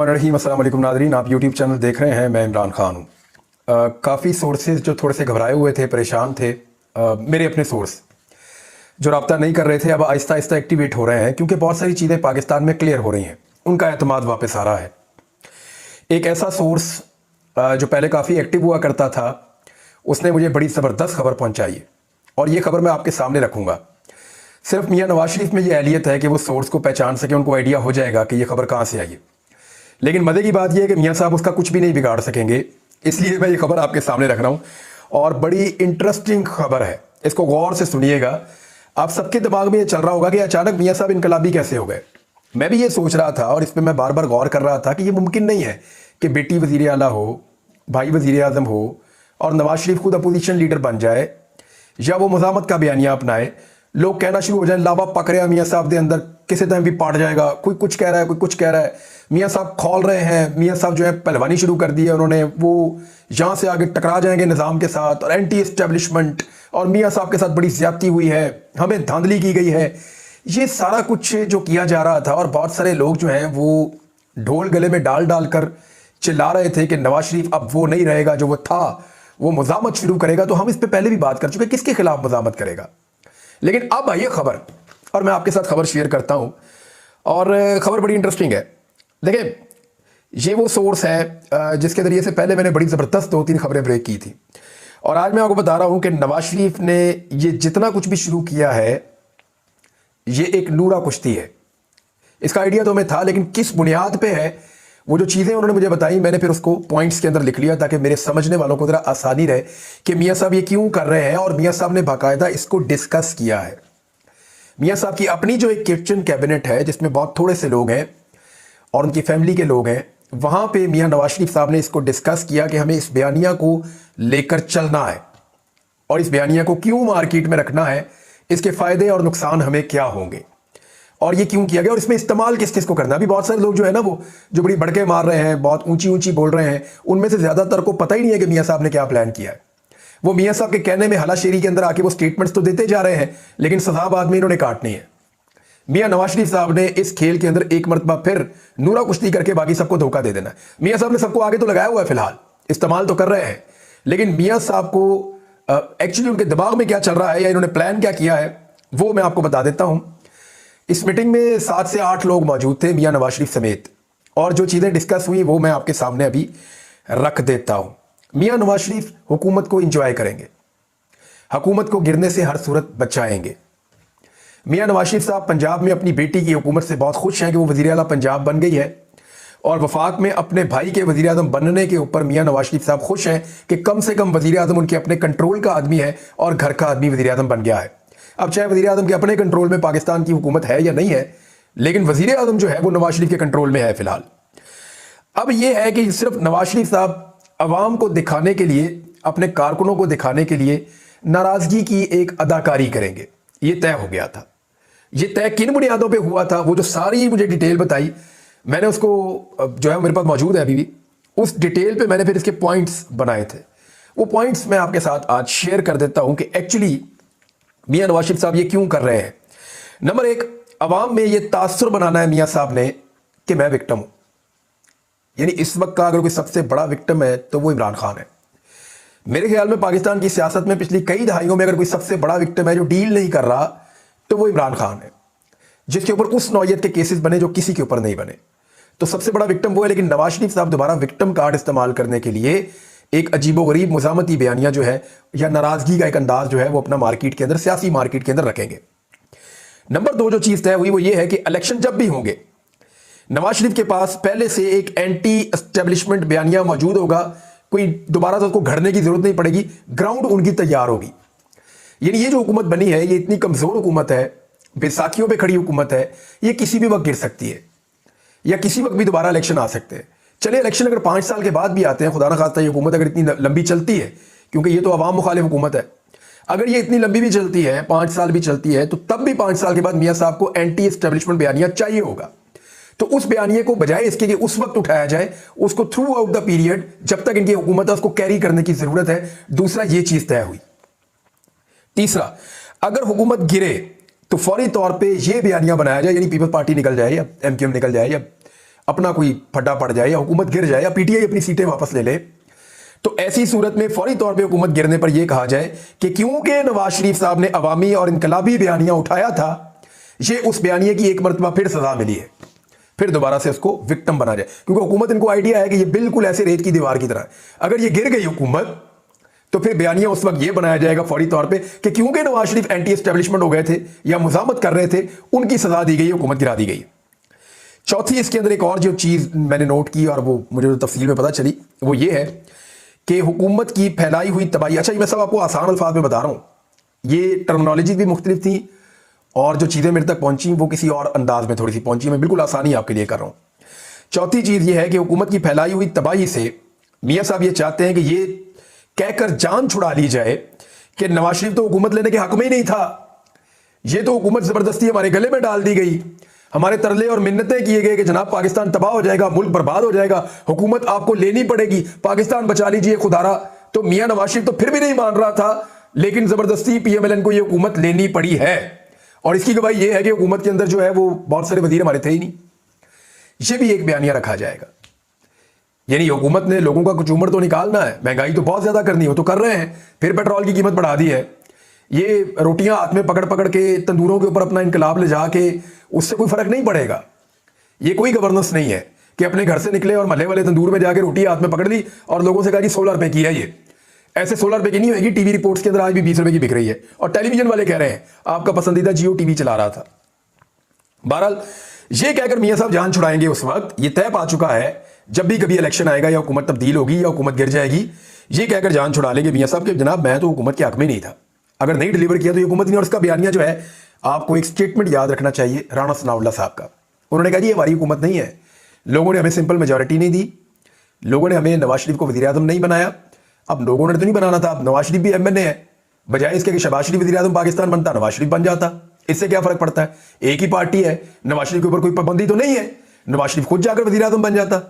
रहीम अस्सलाम वालेकुम नादरीन, आप यूट्यूब चैनल देख रहे हैं। मैं इमरान खान हूँ। काफ़ी सोर्सेज जो थोड़े से घबराए हुए थे, परेशान थे, मेरे अपने सोर्स जो रब्ता नहीं कर रहे थे, अब आहिस्ता आहिस्ता एक्टिवेट हो रहे हैं क्योंकि बहुत सारी चीज़ें पाकिस्तान में क्लियर हो रही हैं। उनका एतमाद वापस आ रहा है। एक ऐसा सोर्स जो पहले काफ़ी एक्टिव हुआ करता था, उसने मुझे बड़ी ज़बरदस्त खबर पहुँचाई है और ये खबर मैं आपके सामने रखूँगा। सिर्फ मियाँ नवाज शरीफ में ये एहलियत है कि वो सोर्स को पहचान सके, उनको आइडिया हो जाएगा कि ये खबर कहाँ से आई है। लेकिन मज़े की बात यह है कि मियाँ साहब उसका कुछ भी नहीं बिगाड़ सकेंगे, इसलिए मैं ये खबर आपके सामने रख रहा हूँ और बड़ी इंटरेस्टिंग खबर है। इसको गौर से सुनिएगा। आप सबके दिमाग में ये चल रहा होगा कि अचानक मियाँ साहब इनकलाबी कैसे हो गए। मैं भी ये सोच रहा था और इस पर मैं बार बार गौर कर रहा था कि ये मुमकिन नहीं है कि बेटी वज़ीर आला हो, भाई वज़ीर आज़म हो और नवाज शरीफ खुद अपोजिशन लीडर बन जाए या वो मुज़ामत का बयानिया अपनाए, लोग कहना शुरू हो जाए लावा पक रहा मियाँ साहब के अंदर, किसी टाइम भी पाट जाएगा, कोई कुछ कह रहा है, कोई कुछ कह रहा है। मियाँ साहब खोल रहे हैं, मियाँ साहब जो है पहलवानी शुरू कर दी है उन्होंने, वो यहाँ से आगे टकरा जाएंगे निज़ाम के साथ और एंटी एस्टेब्लिशमेंट, और मियाँ साहब के साथ बड़ी ज्यादती हुई है, हमें धांधली की गई है। ये सारा कुछ जो किया जा रहा था और बहुत सारे लोग जो हैं वो ढोल गले में डाल डाल कर चिल्ला रहे थे कि नवाज शरीफ अब वो नहीं रहेगा जो वो था, वो मुज़ामत शुरू करेगा। तो हम इस पर पहले भी बात कर चुके, किसके खिलाफ मुज़ामत करेगा। लेकिन अब आइए खबर, और मैं आपके साथ खबर शेयर करता हूं और खबर बड़ी इंटरेस्टिंग है। देखिए, ये वो सोर्स है जिसके ज़रिए से पहले मैंने बड़ी ज़बरदस्त 2-3 खबरें ब्रेक की थी और आज मैं आपको बता रहा हूं कि नवाज शरीफ ने ये जितना कुछ भी शुरू किया है, ये एक नूरा कुश्ती है। इसका आइडिया तो हमें था, लेकिन किस बुनियाद पे है, वो जो चीज़ें उन्होंने मुझे बताई, मैंने फिर उसको पॉइंट्स के अंदर लिख लिया ताकि मेरे समझने वालों को ज़रा आसानी रहे कि मियाँ साहब ये क्यों कर रहे हैं। और मियाँ साहब ने बाकायदा इसको डिस्कस किया है। मियाँ साहब की अपनी जो एक किचन कैबिनेट है जिसमें बहुत थोड़े से लोग हैं और उनकी फैमिली के लोग हैं, वहाँ पे मियाँ नवाज शरीफ साहब ने इसको डिस्कस किया कि हमें इस बयानिया को लेकर चलना है और इस बयानिया को क्यों मार्केट में रखना है, इसके फ़ायदे और नुकसान हमें क्या होंगे और ये क्यों किया गया और इसमें इस्तेमाल किस किस को करना है। अभी बहुत सारे लोग जो है ना, वो जो बड़ी बड़के मार रहे हैं, बहुत ऊंची ऊंची बोल रहे हैं, उनमें से ज़्यादातर को पता ही नहीं है कि मियाँ साहब ने क्या प्लान किया है। वो मियाँ साहब के कहने में हलाशेरी के अंदर आके वो स्टेटमेंट्स तो देते जा रहे हैं, लेकिन सज़ा बाद में इन्होंने काटनी है। मियाँ नवाज शरीफ साहब ने इस खेल के अंदर एक मरतबा फिर नूरा कुश्ती करके बाकी सबको धोखा दे देना है। मियाँ साहब ने सबको आगे तो लगाया हुआ है, फिलहाल इस्तेमाल तो कर रहे हैं, लेकिन मियाँ साहब को एक्चुअली उनके दिमाग में क्या चल रहा है या इन्होंने प्लान क्या किया है, वो मैं आपको बता देता हूँ। इस मीटिंग में 7 से 8 लोग मौजूद थे, मियाँ नवाज शरीफ समेत, और जो चीज़ें डिस्कस हुई वो मैं आपके सामने अभी रख देता हूँ। मियाँ नवाज शरीफ हुकूमत को इंजॉय करेंगे, हुकूमत को गिरने से हर सूरत बचाएंगे। मियाँ नवाज शरीफ साहब पंजाब में अपनी बेटी की हुकूमत से बहुत खुश हैं कि वो वज़ीर आला पंजाब बन गई है और वफाक में अपने भाई के वज़ीर आज़म बनने के ऊपर मियाँ नवाज शरीफ साहब खुश हैं कि कम से कम वज़ीर आज़म उनके अपने कंट्रोल का आदमी है और घर का आदमी वज़ीर आज़म बन गया है। अब चाहे वज़ीर आज़म के अपने कंट्रोल में पाकिस्तान की हुकूमत है या नहीं है, लेकिन वज़ीर आज़म जो है वो नवाज शरीफ के कंट्रोल में है फिलहाल। अब ये है कि सिर्फ नवाज शरीफ साहब अवाम को दिखाने के लिए, अपने कारकुनों को दिखाने के लिए नाराज़गी की एक अदाकारी करेंगे, ये तय हो गया था। ये तय किन बुनियादों पे हुआ था, वो जो सारी मुझे डिटेल बताई, मैंने उसको जो है मेरे पास मौजूद है अभी भी, उस डिटेल पे मैंने फिर इसके पॉइंट्स बनाए थे। वो पॉइंट्स मैं आपके साथ आज शेयर कर देता हूं कि एक्चुअली मियाँ नवाज शरीफ साहब ये क्यों कर रहे हैं। नंबर 1, अवाम में ये तासुर बनाना है मियाँ साहब ने कि मैं विक्टिम हूं। यानी इस वक्त का अगर कोई सबसे बड़ा विक्टिम है तो वो इमरान खान है। मेरे ख्याल में पाकिस्तान की सियासत में पिछली कई दहाइयों में अगर कोई सबसे बड़ा विक्टिम है जो डील नहीं कर रहा, तो वो इमरान खान है, जिसके ऊपर उस नौयत के केसेस बने जो किसी के ऊपर नहीं बने। तो सबसे बड़ा विक्टिम वो है। लेकिन नवाज शरीफ साहब दोबारा विक्टिम कार्ड इस्तेमाल करने के लिए एक अजीबोगरीब मुज़ामती बयानिया जो है या नाराज़गी का एक अंदाज जो है वो अपना मार्केट के अंदर, सियासी मार्केट के अंदर रखेंगे। नंबर 2 जो चीज़ तय हुई वो ये है कि इलेक्शन जब भी होंगे, नवाज शरीफ के पास पहले से एक एंटी एस्टेब्लिशमेंट बयानिया मौजूद होगा, कोई दोबारा तो उसको घड़ने की जरूरत नहीं पड़ेगी, ग्राउंड उनकी तैयार होगी। यानी ये जो हुकूमत बनी है, ये इतनी कमज़ोर हुकूमत है, बैसाखियों पे खड़ी हुकूमत है, ये किसी भी वक्त गिर सकती है या किसी वक्त भी दोबारा इलेक्शन आ सकते हैं। चलिए इलेक्शन अगर 5 साल के बाद भी आते हैं, खुदा ना खास्ता ये हुकूमत अगर इतनी लंबी चलती है, क्योंकि ये तो अवाम मुखालिफ हुकूमत है, अगर ये इतनी लंबी भी चलती है, 5 साल भी चलती है, तो तब भी 5 साल के बाद मियाँ साहब को एंटी एस्टेब्लिशमेंट बयानिया चाहिए होगा। तो उस बयानिए को बजाय इसके कि उस वक्त उठाया जाए, उसको थ्रू आउट द पीरियड जब तक इनकी हुकूमत है उसको कैरी करने की जरूरत है। दूसरा, ये चीज तय हुई। तीसरा, अगर हुकूमत गिरे तो फौरी तौर पे ये बयानिया बनाया जाए, यानी पीपल्स पार्टी निकल जाए या एमक्यूएम निकल जाए या अपना कोई फड्डा पड़ जाए या हुकूमत गिर जाए या पीटीआई अपनी सीटें वापस ले ले, तो ऐसी सूरत में फौरी तौर पे हुकूमत गिरने पर यह कहा जाए कि क्योंकि नवाज शरीफ साहब ने अवामी और इनकलाबी बयानियां उठाया था, ये उस बयानिए की एक मरतबा फिर सजा मिली है, फिर दोबारा से उसको विक्टिम बना जाए। क्योंकि हुकूमत, इनको आइडिया है कि ये बिल्कुल ऐसे रेत की दीवार की तरह है, अगर ये गिर गई हुकूमत तो फिर बयानिया उस वक्त ये बनाया जाएगा फौरी तौर पे कि क्योंकि नवाज शरीफ एंटी एस्टेब्लिशमेंट हो गए थे या मुजामत कर रहे थे, उनकी सजा दी गई, हुकूमत गिरा दी गई। चौथी इसके अंदर एक और जो चीज मैंने नोट की और वो मुझे जो तफसील में पता चली वो ये है कि हुकूमत की फैलाई हुई तबाही, अच्छा ये मैं सब आपको आसान अल्फाज में बता रहा हूँ, ये टर्मिनोलॉजी भी मुख्तलिफ थी और जो चीज़ें मेरे तक पहुंची वो किसी और अंदाज में थोड़ी सी पहुंची, मैं बिल्कुल आसानी आपके लिए कर रहा हूँ। चौथी चीज़ ये है कि हुकूमत की फैलाई हुई तबाही से मियाँ साहब ये चाहते हैं कि ये कहकर जान छुड़ा ली जाए कि नवाज शरीफ तो हुकूमत लेने के हक में ही नहीं था, ये तो हुकूमत ज़बरदस्ती हमारे गले में डाल दी गई, हमारे तरले और मिन्नतें किए गए कि जनाब पाकिस्तान तबाह हो जाएगा, मुल्क बर्बाद हो जाएगा, हुकूमत आपको लेनी पड़ेगी, पाकिस्तान बचा लीजिए खुदारा। तो मियाँ नवाज शरीफ तो फिर भी नहीं मान रहा था, लेकिन ज़बरदस्ती PMLN को ये हुकूमत लेनी पड़ी है। और इसकी गवाही ये है कि हुकूमत के अंदर जो है वो बहुत सारे वजीर हमारे थे ही नहीं। ये भी एक बयानिया रखा जाएगा, यानी हुकूमत ने लोगों का कुछ उम्र तो निकालना है, महंगाई तो बहुत ज्यादा करनी हो तो कर रहे हैं, फिर पेट्रोल की कीमत बढ़ा दी है, ये रोटियां हाथ में पकड़ पकड़ के तंदूरों के ऊपर अपना इनकलाब ले जाके उससे कोई फर्क नहीं पड़ेगा। ये कोई गवर्नेंस नहीं है कि अपने घर से निकले और महल्ले वाले तंदूर में जाके रोटी हाथ में पकड़ ली और लोगों से कहा जी 16 रुपए की है, ये ऐसे 16 रुपए की नहीं होगी। टीवी रिपोर्ट्स के अंदर आज भी 20 रुपए की बिक रही है और टेलीविजन वाले कह रहे हैं आपका पसंदीदा जियो टीवी चला रहा था। बहरहाल ये कहकर मियाँ साहब जान छुड़ाएंगे उस वक्त, ये तय पा चुका है जब भी कभी इलेक्शन आएगा या हुकूमत तब्दील होगी या हुकूमत गिर जाएगी, ये कहकर जान छुड़ा लेंगे मियाँ साहब कि जनाब मैं तो हुकूमत के हक में नहीं था, अगर नहीं डिलीवर किया तो ये हुकूमत नहीं। और उसका बयानिया जो है आपको एक स्टेटमेंट याद रखना चाहिए राणा सनाउल्लाह साहब का, उन्होंने कहा जी हमारी हुकूमत नहीं है, लोगों ने हमें सिंपल मेजोरिटी नहीं दी, लोगों ने हमें नवाज शरीफ को वज़ीर आज़म नहीं बनाया। अब लोगों ने तो नहीं बनाना था, अब नवाज शरीफ भी MNA है, बजाय इसके कि शहबाज शरीफ वज़ीर आज़म पाकिस्तान बनता नवाज शरीफ बन जाता, इससे क्या फर्क पड़ता है, एक ही पार्टी है, नवाज शरीफ के ऊपर कोई पाबंदी तो नहीं है, नवाज शरीफ खुद जाकर वज़ीर आज़म बन जाता।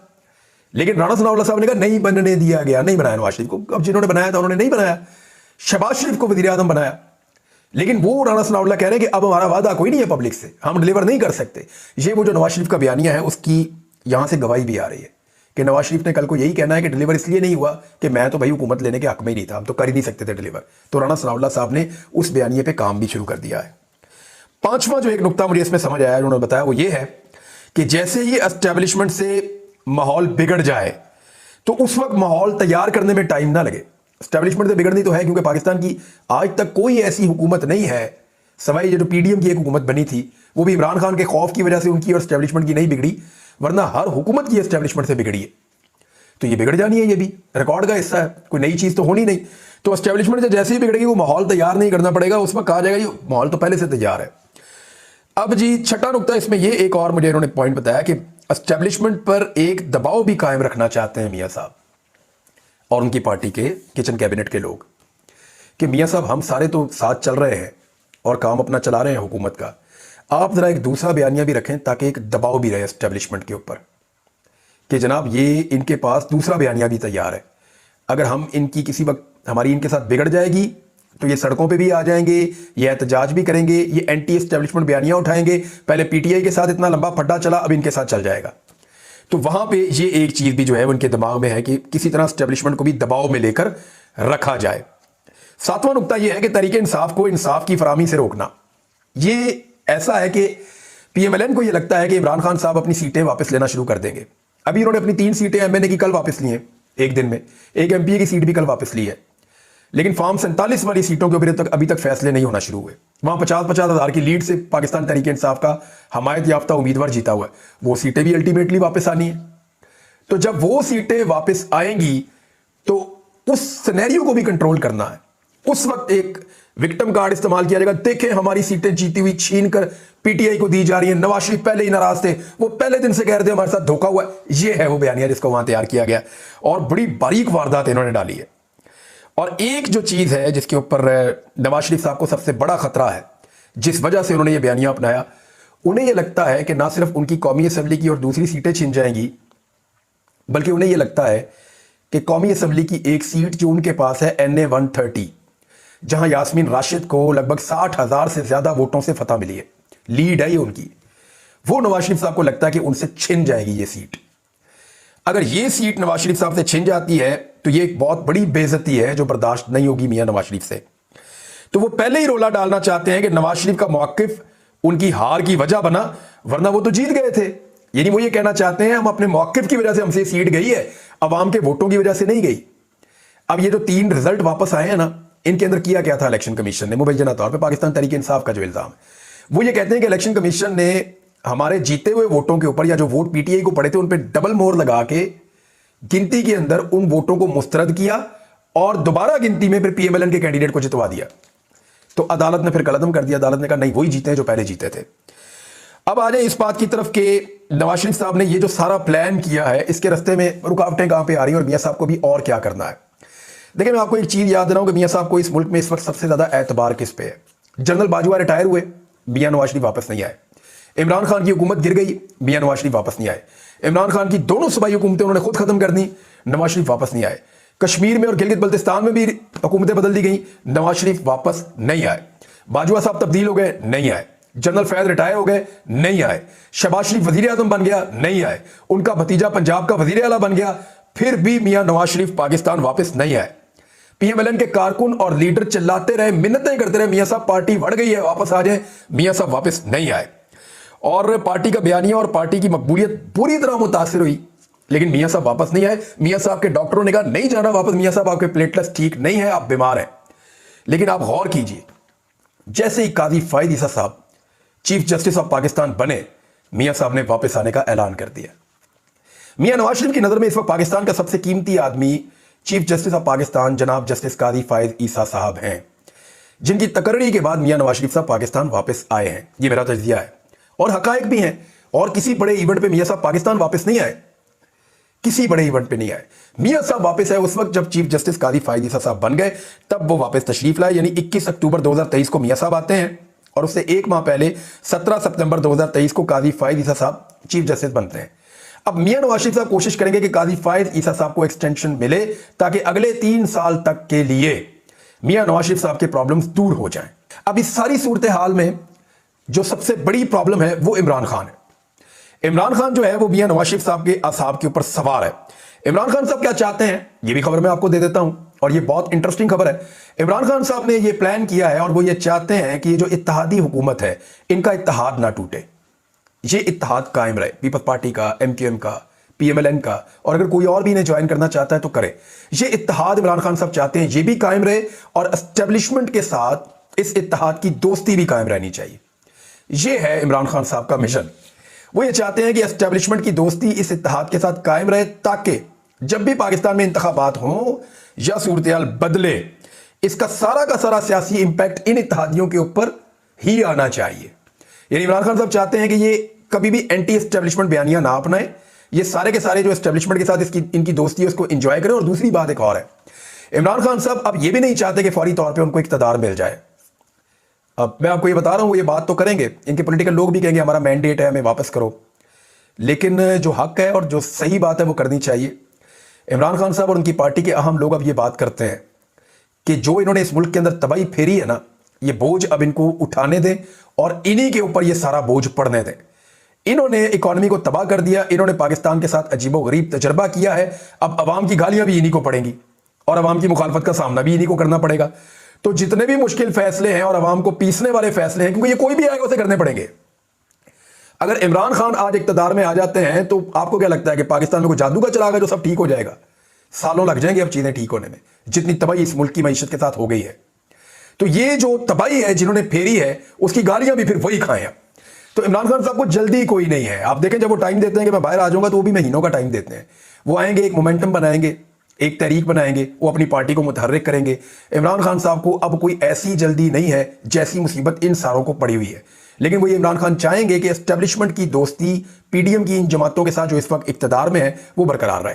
लेकिन राणा सनाउल्लाह साहब ने कहा नहीं बनने दिया गया, नहीं बनाया नवाज शरीफ को। अब जिन्होंने बनाया था उन्होंने नहीं बनाया, शहबाज शरीफ को वज़ीर आज़म बनाया। लेकिन वो राणा सनाउल्लाह कह रहे हैं कि अब हमारा वादा कोई नहीं है पब्लिक से, हम डिलीवर नहीं कर सकते। ये वो जो नवाज शरीफ का बयानिया है उसकी यहां से गवाही भी आ रही है कि नवाज शरीफ ने कल को यही कहना है कि डिलीवर इसलिए नहीं हुआ कि मैं तो भाई हुकूमत लेने के हक में ही नहीं था, हम तो कर ही नहीं सकते थे डिलीवर। तो राणा सनाउल्लाह साहब ने उस बयानिए पे काम भी शुरू कर दिया है। पांचवा जो एक नुकता मुझे इसमें समझ आया उन्होंने बताया वो ये है कि जैसे ही एस्टेब्लिशमेंट से माहौल बिगड़ जाए तो उस वक्त माहौल तैयार करने में टाइम ना लगे। एस्टेब्लिशमेंट से बिगड़नी तो है क्योंकि पाकिस्तान की आज तक कोई ऐसी हुकूमत नहीं है, सवाई जो PDM की एक हुकूमत बनी थी वो भी इमरान खान के खौफ की वजह से उनकी और एस्टेब्लिशमेंट की नहीं बिगड़ी, वरना हर हुकूमत की एस्टेब्लिशमेंट से बिगड़ी है। तो ये बिगड़ जानी है, ये भी रिकॉर्ड का हिस्सा है, कोई नई चीज तो होनी नहीं। तो एस्टेब्लिशमेंट से जैसे ही बिगड़ेगी वो माहौल तैयार नहीं करना पड़ेगा, उस वक्त कहा जाएगा ये माहौल तो पहले से तैयार है। अब जी छठा नुकता इसमें ये एक और मुझे इन्होंने पॉइंट बताया कि एस्टेब्लिशमेंट पर एक दबाव भी कायम रखना चाहते हैं मियाँ साहब और उनकी पार्टी के किचन कैबिनेट के लोग कि मियाँ साहब हम सारे तो साथ चल रहे हैं और काम अपना चला रहे हैं हुकूमत का, आप जरा एक दूसरा बयानिया भी रखें ताकि एक दबाव भी रहे एस्टेब्लिशमेंट के ऊपर कि जनाब ये इनके पास दूसरा बयानिया भी तैयार है, अगर हम इनकी किसी वक्त हमारी इनके साथ बिगड़ जाएगी तो ये सड़कों पे भी आ जाएंगे, ये एहतजाज भी करेंगे, ये एंटी एस्टेब्लिशमेंट बयानियां उठाएंगे, पहले PTI के साथ इतना लंबा फड्डा चला अब इनके साथ चल जाएगा। तो वहां पे ये एक चीज भी जो है उनके दिमाग में है कि किसी तरह एस्टेब्लिशमेंट को भी दबाव में लेकर रखा जाए। सातवां नुकता यह है कि तरीके इंसाफ को इंसाफ की फराहमी से रोकना। ये ऐसा है कि PMLN को यह लगता है कि इमरान खान साहब अपनी सीटें वापस लेना शुरू कर देंगे। अभी उन्होंने अपनी 3 सीटें MNA की कल वापस ली हैं एक दिन में, एक MPA की सीट भी कल वापस ली है, लेकिन फॉर्म 47 वाली सीटों के ऊपर अभी तक फैसले नहीं होना शुरू हुए। वहां 50-50 हज़ार की लीड से पाकिस्तान तरीके इंसाफ का हमायत याफ्ता उम्मीदवार जीता हुआ है, वो सीटें भी अल्टीमेटली वापस आनी है। तो जब वो सीटें वापस आएंगी तो उस सिनेरियो को भी कंट्रोल करना है, उस वक्त एक विक्टिम कार्ड इस्तेमाल किया जाएगा, देखें हमारी सीटें जीती हुई छीन कर PTI को दी जा रही है, नवाज शरीफ पहले ही नाराज थे, वो पहले दिन से कह रहे थे हमारे साथ धोखा हुआ है। ये है वो बयानिया जिसको वहां तैयार किया गया और बड़ी बारीक वारदात इन्होंने डाली है। और एक जो चीज है जिसके ऊपर नवाज शरीफ साहब को सबसे बड़ा खतरा है, जिस वजह से उन्होंने ये बयानिया अपनाया, उन्हें यह लगता है कि ना सिर्फ उनकी कौमी असम्बली की और दूसरी सीटें छिन जाएंगी, बल्कि उन्हें यह लगता है कि कौमी असम्बली की एक सीट जो उनके पास है NA 130, जहां यास्मीन राशिद को लगभग 60,000 से ज्यादा वोटों से फतह मिली है, लीड है ये उनकी, वो नवाज शरीफ साहब को लगता है कि उनसे छिन जाएगी ये सीट। अगर ये सीट नवाज शरीफ साहब से छिन जाती है तो ये एक बहुत बड़ी बेइज्जती है जो बर्दाश्त नहीं होगी मियां नवाज शरीफ से। तो वो पहले ही रोला डालना चाहते हैं कि नवाज शरीफ का मौकिफ उनकी हार की वजह बना, वरना वो तो जीत गए थे। यानी वो ये कहना चाहते हैं हम अपने मौकिफ की वजह से हमसे सीट गई है, अवाम के वोटों की वजह से नहीं गई। अब ये जो 3 रिजल्ट वापस आए हैं ना, इनके अंदर किया क्या था इलेक्शन कमीशन ने मुबैना तौर पर पाकिस्तान तहरीक इंसाफ का जो इल्जाम है, वो ये कहते हैं कि इलेक्शन कमीशन ने हमारे जीते हुए वोटों के ऊपर या जो वोट पीटीआई को पड़े थे उन पर डबल मोहर लगा के गिनती के अंदर उन वोटों को मुस्तरद किया और दोबारा गिनती में फिर पीएमएलएन के कैंडिडेट को जितवा दिया। तो अदालत ने फिर कलअदम कर दिया, अदालत ने कहा नहीं वही जीते हैं जो पहले जीते थे। अब आ जाए इस बात की तरफ कि नवाज शरीफ साहब ने ये जो सारा प्लान किया है इसके रास्ते में रुकावटें कहां पे आ रही हैं और मियां साहब को भी और क्या करना है। देखिए मैं आपको एक चीज याद दिलाऊं कि मियां साहब को इस मुल्क में इस वक्त सबसे ज्यादा एतबार किस पे है। जनरल बाजवा रिटायर हुए, मियां नवाज शरीफ वापस नहीं आए। इमरान खान की हुकूमत गिर गई, मियां नवाज शरीफ वापस नहीं आए। इमरान खान की दोनों सूबाई हुकूमतें उन्होंने खुद खत्म कर दी, नवाज शरीफ वापस नहीं आए। कश्मीर में और गिलगित बल्तिस्तान में भी हुकूमतें बदल दी गई, नवाज शरीफ वापस नहीं आए। बाजवा साहब तब्दील हो गए, नहीं आए। जनरल फैज रिटायर हो गए, नहीं आए। शहबाज शरीफ वजीर आजम बन गया, नहीं आए। उनका भतीजा पंजाब का वजीर आला बन गया, फिर भी मियां नवाज शरीफ पाकिस्तान वापस नहीं आए। पीएमएलएन के कारकुन और लीडर चिल्लाते रहे, मिन्नतें करते रहे, मियां साहब पार्टी बढ़ गई है वापस आ जाए, मियां साहब वापस नहीं आए। और पार्टी का बयानिया और पार्टी की मकबूलियत पूरी तरह मुतासिर हुई, लेकिन मियां साहब वापस नहीं आए। मियां साहब के डॉक्टरों ने कहा नहीं जाना वापस, मियां साहब आपके प्लेटलेट्स ठीक नहीं है, आप बीमार हैं। लेकिन आप गौर कीजिए, जैसे ही काजी फायद ईसा साहब चीफ जस्टिस ऑफ पाकिस्तान बने, मियां साहब ने वापस आने का ऐलान कर दिया। मियां नवाज शरीफ की नजर में इस वक्त पाकिस्तान का सबसे कीमती आदमी चीफ जस्टिस ऑफ पाकिस्तान जनाब जस्टिस काजी फायद ईसा साहब हैं, जिनकी तकर्री के बाद मियां नवाज शरीफ साहब पाकिस्तान वापस आए हैं। ये मेरा तजजिया है और हकायक भी हैं। और किसी बड़े इवेंट पे मियां साहब पाकिस्तान वापस नहीं आए, किसी बड़े इवेंट पे नहीं आए। मियां साहब वापस आए उस वक्त जब चीफ जस्टिस काजी फायद ईसा साहब बन गए, तब वो वापस तशरीफ लाए। यानी 21 अक्टूबर 2023 को मियां साहब आते हैं और उससे एक माह पहले 17 सितंबर 2023 को काजी फायद ईसा साहब चीफ जस्टिस बनते हैं। अब मियां नवाज शरीफ साहब कोशिश करेंगे कि काजी फायद ईसा साहब को एक्सटेंशन मिले ताकि अगले 3 साल तक के लिए मियां नवाज शरीफ साहब के प्रॉब्लम्स दूर हो जाएं। अब इस सारी सूरत हाल में जो सबसे बड़ी प्रॉब्लम है वो इमरान खान है। इमरान खान जो है वो मियां नवाज शरीफ साहब के असाब के ऊपर सवार है। इमरान खान साहब क्या चाहते हैं ये भी खबर मैं आपको दे देता हूं और ये बहुत इंटरेस्टिंग खबर है। इमरान खान साहब ने ये प्लान किया है और वो ये चाहते हैं कि ये जो इत्तेहादी हुकूमत है इनका इत्तेहाद ना टूटे, ये इत्तेहाद कायम रहे, पीपल्स पार्टी का, एमक्यूएम का, पीएमएलएन का, और अगर कोई और भी इन्हें ज्वाइन करना चाहता है तो करे। ये इत्तेहाद इमरान खान साहब चाहते हैं ये भी कायम रहे और एस्टेब्लिशमेंट के साथ इस इत्तेहाद की दोस्ती भी कायम रहनी चाहिए। ये है इमरान खान साहब का मिशन। वो ये चाहते हैं कि एस्टेब्लिशमेंट की दोस्ती इस इत्तेहाद के साथ कायम रहे ताकि जब भी पाकिस्तान में इंतखाबात हो या सूरत-ए-हाल बदले, इसका सारा का सारा सियासी इंपैक्ट इन इत्तेहादियों के ऊपर ही आना चाहिए। यानी इमरान खान साहब चाहते हैं कि ये कभी भी एंटी एस्टेब्लिशमेंट बयानियां ना अपनाएं, ये सारे के सारे जो एस्टेब्लिशमेंट के साथ इनकी दोस्ती है उसको एंजॉय करें। और दूसरी बात एक और है, इमरान खान साहब अब ये भी नहीं चाहते कि फौरी तौर पर उनको इख्तियार मिल जाए। अब मैं आपको ये बता रहा हूं, ये बात तो करेंगे, इनके पॉलिटिकल लोग भी कहेंगे हमारा मैंडेट है हमें वापस करो, लेकिन जो हक है और जो सही बात है वो करनी चाहिए। इमरान खान साहब और उनकी पार्टी के अहम लोग अब ये बात करते हैं कि जो इन्होंने इस मुल्क के अंदर तबाही फेरी है ना, ये बोझ अब इनको उठाने दें और इन्हीं के ऊपर ये सारा बोझ पड़ने दें। इन्होंने इकॉनमी को तबाह कर दिया, इन्होंने पाकिस्तान के साथ अजीबोगरीब तजर्बा किया है। अब अवाम की गालियां भी इन्हीं को पड़ेंगी और अवाम की मुखालफत का सामना भी इन्हीं को करना पड़ेगा। तो जितने भी मुश्किल फैसले हैं और अवाम को पीसने वाले फैसले हैं, क्योंकि ये कोई भी आएगा उसे करने पड़ेंगे। अगर इमरान खान आज इक़्तिदार में आ जाते हैं तो आपको क्या लगता है कि पाकिस्तान में कोई जादू का चलागा जो सब ठीक हो जाएगा? सालों लग जाएंगे अब चीजें ठीक होने में, जितनी तबाही इस मुल्क की मईशत के साथ हो गई है। तो ये जो तबाही है जिन्होंने फेरी है उसकी गालियां भी फिर वही खाएं। तो इमरान खान साहब को जल्दी कोई नहीं है। आप देखें जब वो टाइम देते हैं कि मैं बाहर आ जाऊंगा तो वो भी महीनों का टाइम देते हैं। वो आएंगे, एक मोमेंटम बनाएंगे, एक तहरीक बनाएंगे, वो अपनी पार्टी को मुतहर्रिक करेंगे। इमरान खान साहब को अब कोई ऐसी जल्दी नहीं है जैसी मुसीबत इन सारों को पड़ी हुई है, लेकिन वो ये इमरान खान चाहेंगे कि एस्टेब्लिशमेंट की दोस्ती पीडीएम की इन जमातों के साथ जो इस वक्त इख्तियार में है वो बरकरार रहे।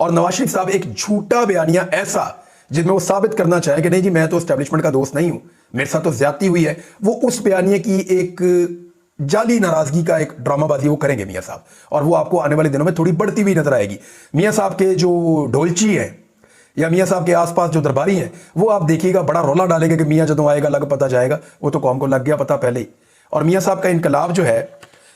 और नवाज शरीफ साहब एक झूठा बयानिया ऐसा जिसमें वो साबित करना चाहे कि नहीं जी मैं तो एस्टेब्लिशमेंट का दोस्त नहीं हूं, मेरे साथ तो ज्यादती हुई है, वो उस बयानिया की एक जाली नाराजगी का एक ड्रामाबाजी वो करेंगे मियां साहब, और वो आपको आने वाले दिनों में थोड़ी बढ़ती हुई नजर आएगी। मियां साहब के जो ढोलची हैं या मियां साहब के आसपास जो दरबारी हैं वो आप देखिएगा बड़ा रौला डालेंगे कि मियां जदों आएगा लग पता जाएगा। वो तो कौम को लग गया पता पहले ही, और मियाँ साहब का इनकलाब जो है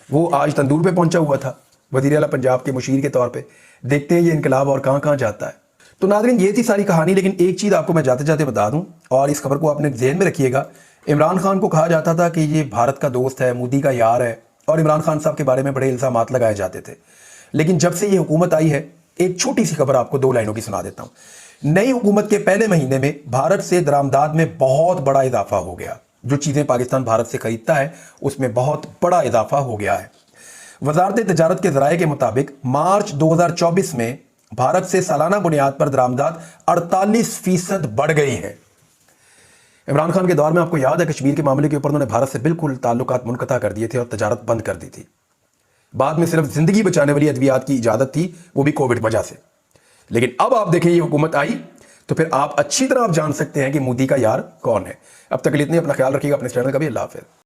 वो आज तंदूर पे पहुंचा हुआ था, वज़ीर आला पंजाब के मुशीर के तौर पे। देखते हैं ये इनकलाब और कहाँ कहाँ जाता है। तो नाज़रीन, ये थी सारी कहानी, लेकिन एक चीज़ आपको मैं जाते जाते बता दूं और इस खबर को अपने जहन में रखिएगा। इमरान खान को कहा जाता था कि ये भारत का दोस्त है, मोदी का यार है, और इमरान खान साहब के बारे में बड़े इल्ज़ामात लगाए जाते थे। लेकिन जब से ये हुकूमत आई है, एक छोटी सी खबर आपको 2 लाइनों की सुना देता हूँ। नई हुकूमत के पहले महीने में भारत से दरामदाद में बहुत बड़ा इजाफा हो गया। जो चीज़ें पाकिस्तान भारत से खरीदता है उसमें बहुत बड़ा इजाफा हो गया है। वजारत तजारत के ज़राए के मुताबिक मार्च 2024 में भारत से सालाना बुनियाद पर दरामदाद 48% बढ़ गई है। इमरान खान के दौर में आपको याद है कश्मीर के मामले के ऊपर उन्होंने भारत से बिल्कुल ताल्लुकात मुनक़ता कर दिए थे और तजारत बंद कर दी थी। बाद में सिर्फ जिंदगी बचाने वाली अद्वियात की इजाजत थी, वो भी कोविड वजह से। लेकिन अब आप देखें ये हुकूमत आई तो फिर आप अच्छी तरह आप जान सकते हैं कि मोदी का यार कौन है। अब तक के लिए इतनी, अपना ख्याल रखिएगा, अपने चैनल का भी। अल्लाह हाफ़िज़।